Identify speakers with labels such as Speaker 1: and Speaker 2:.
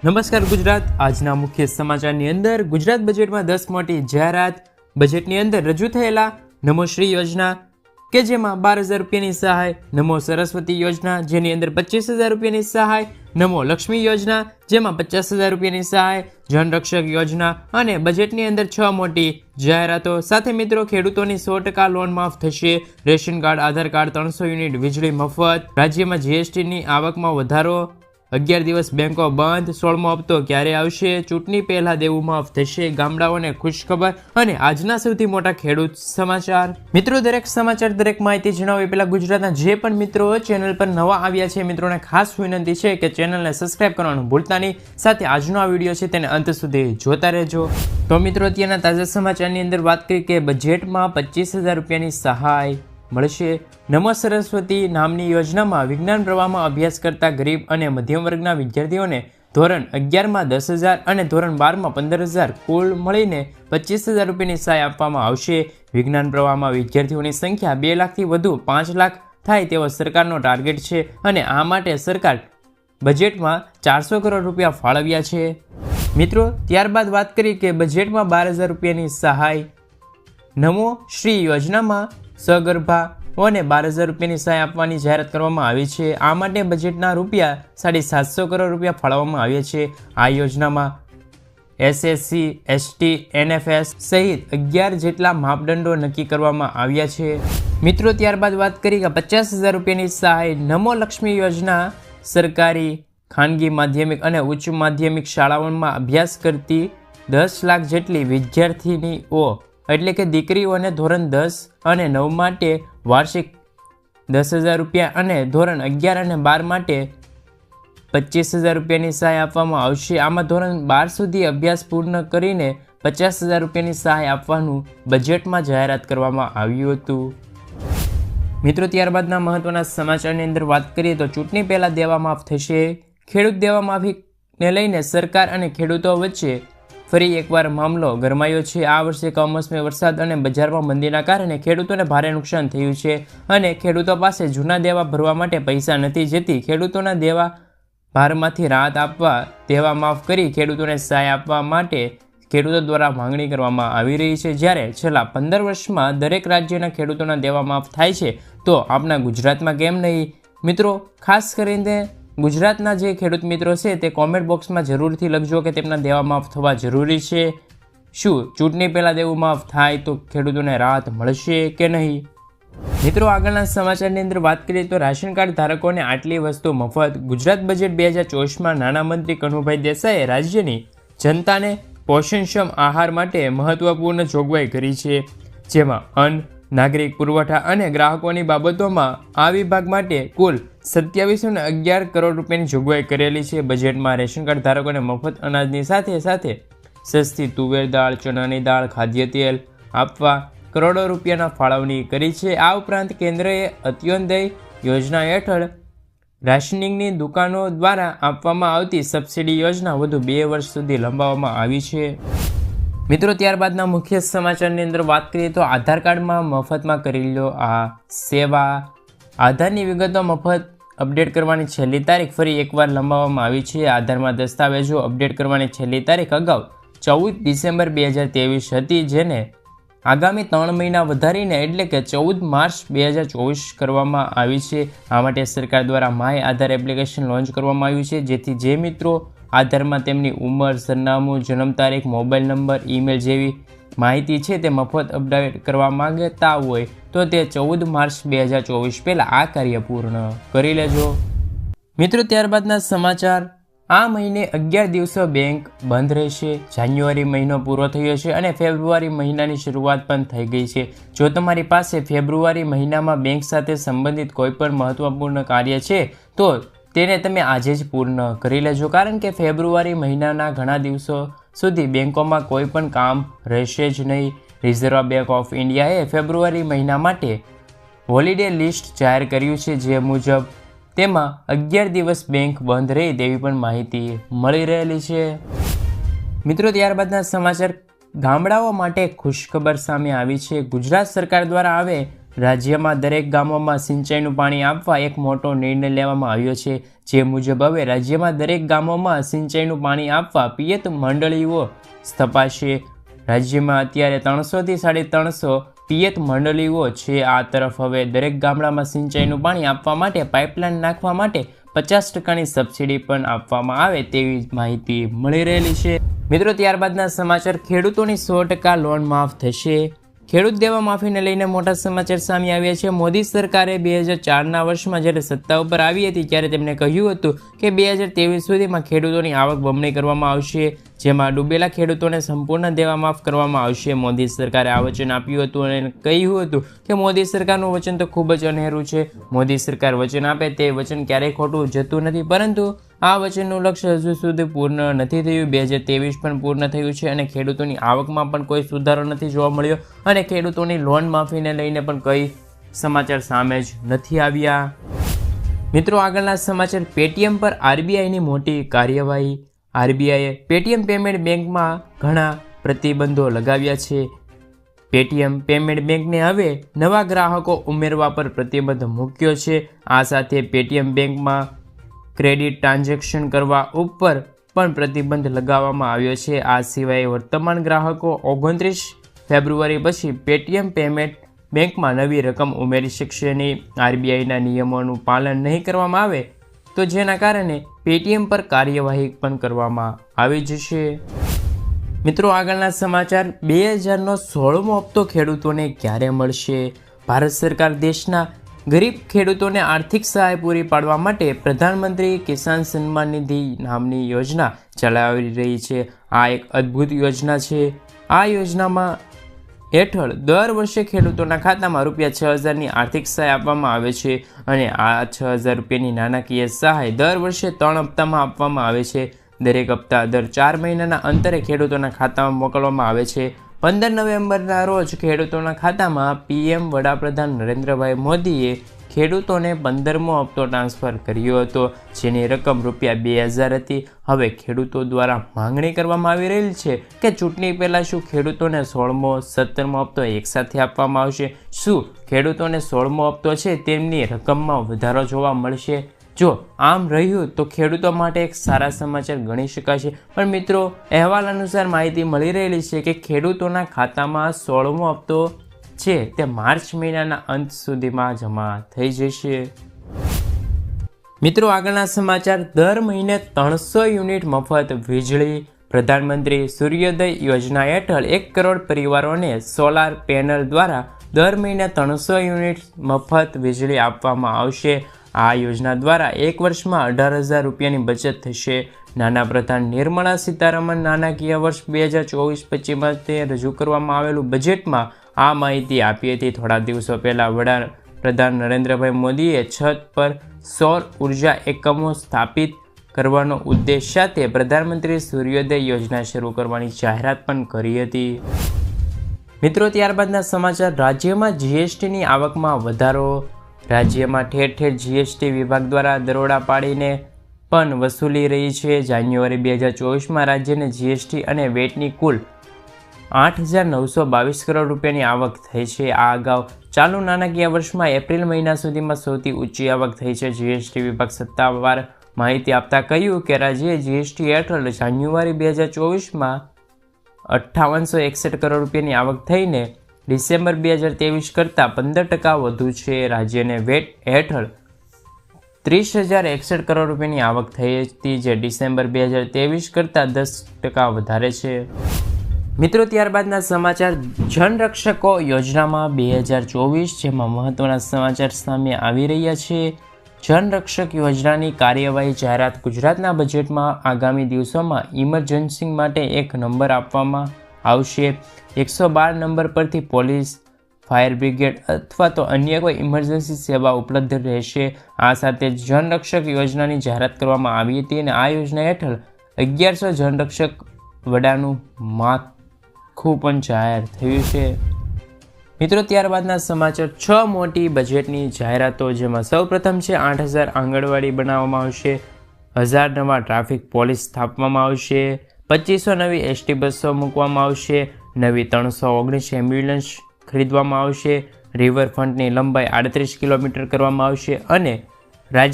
Speaker 1: નમસ્કાર ગુજરાત. આજના મુખ્ય સમાચારની અંદર ગુજરાત બજેટમાં 10 મોટી જાહેરાત. બજેટની અંદર રજૂ થયેલા નમોશ્રી યોજના કે જેમાં 12,000 રૂપિયાની સહાય, નમો સરસ્વતી યોજના જેની અંદર 25,000 રૂપિયાની સહાય, નમો લક્ષ્મી યોજના જેમાં 50,000 રૂપિયાની સહાય, જનરક્ષક યોજના અને બજેટની અંદર 6 મોટી જાહેરાતો સાથે મિત્રો ખેડૂતોની 100% લોન માફ થશે, રેશન કાર્ડ, આધાર કાર્ડ, 300 યુનિટ વીજળી મફત, રાજ્યમાં જીએસટીની આવકમાં વધારો, 11 દિવસ બેંકો બંધ, 16મો હપ્તો ક્યારે આવશે, ચૂંટણી પહેલા દેવું માફ થશે, ગામડાઓને ખુશખબર અને આજના સૌથી મોટા ખેડૂત સમાચાર. મિત્રો, દરેક સમાચાર દરેક માહિતી જણાવી પહેલા ગુજરાતના જે પણ મિત્રો ચેનલ પર નવા આવ્યા છે મિત્રોને ખાસ વિનંતી છે કે ચેનલને સબસ્ક્રાઇબ કરવાનું ભૂલતા નહીં. સાથે આજનો આ વિડીયો છે તેને અંત સુધી જોતા રહેજો. તો મિત્રો, અત્યારના તાજા સમાચારની અંદર વાત કરી કે બજેટમાં 25,000 રૂપિયાની સહાય મળશે. નમો સરસ્વતી નામની યોજનામાં વિજ્ઞાન પ્રવાહમાં અભ્યાસ કરતા ગરીબ અને મધ્યમ વર્ગના વિદ્યાર્થીઓને ધોરણ 11માં 10,000 અને ધોરણ 12માં 15,000 કુલ મળીને 25,000 રૂપિયાની સહાય આપવામાં આવશે. વિજ્ઞાન પ્રવાહમાં વિદ્યાર્થીઓની સંખ્યા 2 લાખથી વધુ 5 લાખ થાય તેવો સરકારનો ટાર્ગેટ છે અને આ માટે સરકાર બજેટમાં 400 કરોડ રૂપિયા ફાળવ્યા છે. મિત્રો, ત્યારબાદ વાત કરી કે બજેટમાં 12,000 રૂપિયાની સહાય. નમો શ્રી યોજનામાં સગર્ભાઓને 12,000 રૂપિયાની સહાય આપવાની જાહેરાત કરવામાં આવી છે. આ માટે બજેટના રૂપિયા 750 કરોડ રૂપિયા ફાળવવામાં આવ્યા છે. આ યોજનામાં એસએસસી, એસટી, એનએફએસ સહિત 11 જેટલા માપદંડો નક્કી કરવામાં આવ્યા છે. મિત્રો, ત્યારબાદ વાત કરી કે 50,000 રૂપિયાની સહાય. નમો લક્ષ્મી યોજના સરકારી, ખાનગી માધ્યમિક અને ઉચ્ચ માધ્યમિક શાળાઓમાં અભ્યાસ કરતી 10 લાખ જેટલી વિદ્યાર્થીનીઓ એટલે કે દીકરીઓને ધોરણ 10 અને 9 માટે વાર્ષિક 10,000 રૂપિયા અને ધોરણ 11 અને 12 માટે 25,000 રૂપિયાની સહાય આપવામાં આવશે. આમાં ધોરણ 12 સુધી અભ્યાસ પૂર્ણ કરીને 50,000 રૂપિયાની સહાય આપવાનું બજેટમાં જાહેરાત કરવામાં આવ્યું હતું. મિત્રો, ત્યારબાદના મહત્વના સમાચારની અંદર વાત કરીએ તો ચૂંટણી પહેલા દેવા માફ થશે. ખેડૂત દેવા માફીને લઈને સરકાર અને ખેડૂતો વચ્ચે ફરી એકવાર મામલો ગરમાયો છે. આ વર્ષે કમોસમી વરસાદ અને બજારમાં મંદીના કારણે ખેડૂતોને ભારે નુકસાન થયું છે અને ખેડૂતો પાસે જૂના દેવા ભરવા માટે પૈસા નથી, જેથી ખેડૂતોના દેવા ભારમાંથી રાહત આપવા દેવા માફ કરી ખેડૂતોને સહાય આપવા માટે ખેડૂતો દ્વારા માંગણી કરવામાં આવી રહી છે. જ્યારે છેલ્લા 15 વર્ષમાં દરેક રાજ્યના ખેડૂતોના દેવા માફ થાય છે તો આપણા ગુજરાતમાં કેમ નહીં? મિત્રો, ખાસ કરીને ગુજરાતના જે ખેડૂત મિત્રો છે તે કોમેન્ટ બોક્સમાં જરૂરથી લખજો કે તેમના દેવા માફ થવા જરૂરી છે. શું ચૂંટણી પહેલાં દેવું માફ થાય તો ખેડૂતોને રાહત મળશે કે નહીં? મિત્રો, આગળના સમાચારની અંદર વાત કરીએ તો રાશન કાર્ડ ધારકોને આટલી વસ્તુ મફત. ગુજરાત બજેટ 2024માં નાણામંત્રી કનુભાઈ દેસાઈએ રાજ્યની જનતાને પોષણક્ષમ આહાર માટે મહત્વપૂર્ણ જોગવાઈ કરી છે, જેમાં અન્ન, નાગરિક પુરવઠા અને ગ્રાહકોની બાબતોમાં આ વિભાગ માટે કુલ 2711 કરોડ રૂપિયાની જોગવાઈ કરેલી છે. બજેટમાં રેશન કાર્ડ ધારકોને મફત અનાજની સાથે સાથે સસ્તી તુવેર દાળ, ચણાની દાળ, ખાદ્ય તેલ આપવા કરોડો રૂપિયાના ફાળવણી કરી છે. આ ઉપરાંત કેન્દ્રએ અંત્યોદય યોજના હેઠળ રાશનિંગની દુકાનો દ્વારા આપવામાં આવતી સબસિડી યોજના વધુ 2 વર્ષ સુધી લંબાવવામાં આવી છે. મિત્રો, ત્યારબાદના મુખ્ય સમાચારની અંદર વાત કરીએ તો આધાર કાર્ડમાં મફતમાં કરી લો આ સેવા. આધારની વિગતો મફત અપડેટ કરવાની છેલ્લી તારીખ ફરી એકવાર લંબાવવામાં આવી છે. આધારમાં દસ્તાવેજો અપડેટ કરવાની છેલ્લી તારીખ અગાઉ 14 ડિસેમ્બર 2023 હતી, જેને આગામી 3 મહિના વધારીને એટલે કે 14 માર્ચ 2024 કરવામાં આવી છે. આ માટે સરકાર દ્વારા માય આધાર એપ્લિકેશન લોન્ચ કરવામાં આવ્યું છે, જેથી જે મિત્રો આધારમાં તેમની ઉંમર, સરનામું, જન્મ તારીખ, મોબાઈલ નંબર, ઈમેલ જેવી માહિતી છે તે મફત અપડેટ કરવા માંગતા હોય તો તે 14 માર્ચ 2024 પહેલાં આ કાર્ય પૂર્ણ કરી લેજો. મિત્રો, ત્યારબાદના સમાચાર. આ મહિને 11 દિવસો બેંક બંધ રહેશે. જાન્યુઆરી મહિનો પૂરો થયો છે અને ફેબ્રુઆરી મહિનાની શરૂઆત પણ થઈ ગઈ છે. જો તમારી પાસે ફેબ્રુઆરી મહિનામાં બેંક સાથે સંબંધિત કોઈ પણ મહત્વપૂર્ણ કાર્ય છે તો તેને તમે આજે જ પૂર્ણ કરી લેજો, કારણ કે ફેબ્રુઆરી મહિનાના ઘણા દિવસો સુધી બેંકોમાં કોઈ પણ કામ રહેશે જ નહીં. રિઝર્વ બેંક ઓફ ઇન્ડિયાએ ફેબ્રુઆરી મહિના માટે હોલિડે લિસ્ટ જાહેર કર્યું છે, જે મુજબ તેમાં 11 દિવસ બેંક બંધ રહે તેવી પણ માહિતી મળી રહેલી છે. મિત્રો, ત્યારબાદના સમાચાર. ગામડાઓ માટે ખુશખબર સામે આવી છે. ગુજરાત સરકાર દ્વારા હવે રાજ્યમાં દરેક ગામોમાં સિંચાઈનું પાણી આપવા એક મોટો નિર્ણય લેવામાં આવ્યો છે, જે મુજબ હવે રાજ્યમાં દરેક ગામોમાં સિંચાઈનું પાણી આપવા પિયત મંડળીઓ સ્થપાશે. રાજ્યમાં અત્યારે 300થી 350 પિયત મંડળીઓ છે. આ તરફ હવે દરેક ગામડામાં સિંચાઈનું પાણી આપવા માટે પાઇપલાઇન નાખવા માટે 50%ની સબસિડી પણ આપવામાં આવે તેવી માહિતી મળી રહેલી છે. મિત્રો, ત્યારબાદના સમાચાર, ખેડૂતોની 100% લોન માફ થશે. ખેડૂત દેવા માફીને લઈને મોટા સમાચાર સામે આવ્યા છે. મોદી સરકારે 2004ના વર્ષમાં જ્યારે સત્તા ઉપર આવી હતી ત્યારે તેમણે કહ્યું હતું કે 2023 સુધીમાં ખેડૂતોની આવક બમણી કરવામાં આવશે, જેમાં ડૂબેલા ખેડૂતોને સંપૂર્ણ દેવા માફ કરવામાં આવશે. મોદી સરકારે આ વચન આપ્યું હતું અને કહ્યું હતું કે મોદી સરકારનું વચન તો ખૂબ જ અનેરું છે. મોદી સરકાર વચન આપે તે વચન ક્યારેય ખોટું જતું નથી, પરંતુ આ વચનનું લક્ષ્ય હજુ સુધી પૂર્ણ નથી થયું. 2023 પણ પૂર્ણ થયું છે અને ખેડૂતોની આવકમાં પણ કોઈ સુધારો નથી જોવા મળ્યો અને ખેડૂતોની લોન માફીને લઈને પણ કઈ સમાચાર સામે જ નથી આવ્યા. મિત્રો, આગળના સમાચાર, પેટીએમ પર આરબીઆઈની મોટી કાર્યવાહી. આરબીઆઈએ પેટીએમ પેમેન્ટ બેંકમાં ઘણા પ્રતિબંધો લગાવ્યા છે. પેટીએમ પેમેન્ટ બેંકને હવે નવા ગ્રાહકો ઉમેરવા પર પ્રતિબંધ મૂક્યો છે. આ સાથે પેટીએમ બેંકમાં ક્રેડિટ ટ્રાન્ઝેક્શન કરવા ઉપર પણ પ્રતિબંધ લગાવવામાં આવ્યો છે. આ સિવાય વર્તમાન ગ્રાહકો 29 ફેબ્રુઆરી પછી પેટીએમ પેમેન્ટ બેંકમાં નવી રકમ ઉમેરી શકશે નહીં. આરબીઆઈના નિયમોનું પાલન નહીં કરવામાં આવે તો જેના કારણે પેટીએમ પર કાર્યવાહી પણ કરવામાં આવી જશે. મિત્રો, આગળના સમાચાર, 2000નો 16મો હપ્તો ખેડૂતોને ક્યારે મળશે? ભારત સરકાર દેશના ગરીબ ખેડૂતોને આર્થિક સહાય પૂરી પાડવા માટે પ્રધાનમંત્રી કિસાન સન્માન નિધિ નામની યોજના ચલાવી રહી છે. આ એક અદ્ભુત યોજના છે. આ યોજનામાં હેઠળ દર વર્ષે ખેડૂતોના ખાતામાં ₹6000ની આર્થિક સહાય આપવામાં આવે છે અને આ 6000 રૂપિયાની નાણાકીય સહાય દર વર્ષે 3 હપ્તામાં આપવામાં આવે છે. દરેક હપ્તા દર 4 મહિનાના અંતરે ખેડૂતોના ખાતામાં મોકલવામાં આવે છે. 15 નવેમ્બરના રોજ ખેડૂતોના ખાતામાં પીએમ વડાપ્રધાન નરેન્દ્રભાઈ મોદીએ ખેડૂતોને 15મો હપ્તો ટ્રાન્સફર કર્યો હતો, જેની રકમ ₹2000 હતી. હવે ખેડૂતો દ્વારા માંગણી કરવામાં આવી રહી છે કે ચૂંટણી પહેલાં શું ખેડૂતોને 16મો 17મો હપ્તો એકસાથે આપવામાં આવશે? શું ખેડૂતોને 16મો હપ્તો છે તેમની રકમમાં વધારો જોવા મળશે? જો આમ રહ્યું તો ખેડૂતો માટે એક સારા સમાચાર ગણી શકાશે. પણ મિત્રો, અહેવાલ અનુસાર માહિતી મળી રહેલી છે કે ખેડૂતોના ખાતામાં 16મો હપ્તો છે તે માર્ચ મહિનાના અંત સુધીમાં જમા થઈ જશે. મિત્રો, આગળના સમાચાર, દર મહિને 300 યુનિટ મફત વીજળી. પ્રધાનમંત્રી સૂર્યોદય યોજના હેઠળ 1 કરોડ પરિવારોને સોલાર પેનલ દ્વારા દર મહિને 300 યુનિટ મફત વીજળી આપવામાં આવશે. આ યોજના દ્વારા એક વર્ષમાં 18,000 રૂપિયાની બચત થશે. નાણાપ્રધાન નિર્મલા સીતારમણ નાણાકીય વર્ષ 2024-25 માટે રજૂ કરવામાં આવેલું બજેટમાં આ માહિતી આપી હતી. થોડા દિવસો પહેલાં વડાપ્રધાન નરેન્દ્રભાઈ મોદીએ છત પર સૌર ઉર્જા એકમો સ્થાપિત કરવાનો ઉદ્દેશ સાથે પ્રધાનમંત્રી સૂર્યોદય યોજના શરૂ કરવાની જાહેરાત પણ કરી હતી. મિત્રો, ત્યારબાદના સમાચાર, રાજ્યમાં જીએસટીની આવકમાં વધારો. રાજ્યમાં ઠેર ઠેર જીએસટી વિભાગ દ્વારા દરોડા પાડીને પણ વસૂલી રહી છે. જાન્યુઆરી 2024માં રાજ્યને જીએસટી અને વેટની કુલ 8,922 કરોડ રૂપિયાની આવક થઈ છે. આ અગાઉ ચાલુ નાણાકીય વર્ષમાં એપ્રિલ મહિના સુધીમાં સૌથી ઊંચી આવક થઈ છે. જીએસટી વિભાગ સત્તાવાર માહિતી આપતા કહ્યું કે રાજ્યએ જીએસટી હેઠળ જાન્યુઆરી 2024માં 5861 કરોડ રૂપિયાની આવક થઈને ડિસેમ્બર 2023 કરતાં 15% વધુ છે. રાજ્યને વેટ હેઠળ 30,061 કરોડ રૂપિયાની આવક થઈ હતી, જે ડિસેમ્બર 2023 કરતાં 10% વધારે છે. મિત્રો, ત્યારબાદના સમાચાર, જનરક્ષકો યોજનામાં 2024, જેમાં મહત્વના સમાચાર સામે આવી રહ્યા છે. જનરક્ષક યોજનાની કાર્યવાહી જાહેરાત. ગુજરાતના બજેટમાં આગામી દિવસોમાં ઇમરજન્સી માટે એક નંબર આપવામાં આવશે. 112 નંબર પરથી પોલીસ, ફાયર બ્રિગેડ અથવા તો અન્ય કોઈ ઇમરજન્સી સેવા ઉપલબ્ધ રહેશે. આ સાથે જનરક્ષક યોજનાની જાહેરાત કરવામાં આવી હતી અને આ યોજના હેઠળ 1100 જનરક્ષક વડાનું માળખું પણ જાહેર થયું છે. મિત્રો, ત્યારબાદના સમાચાર, 6 મોટી બજેટની જાહેરાતો, જેમાં સૌપ્રથમ છે 8,000 આંગણવાડી બનાવવામાં આવશે, 1000 નવા ટ્રાફિક પોલીસ સ્થાપવામાં આવશે, 2500 નવી એસટી બસો મૂકવામાં આવશે, નવી 319 એમ્બ્યુલન્સ ખરીદવામાં આવશે, રિવરફ્રન્ટની લંબાઈ 38 કિલોમીટર કરવામાં આવશે અને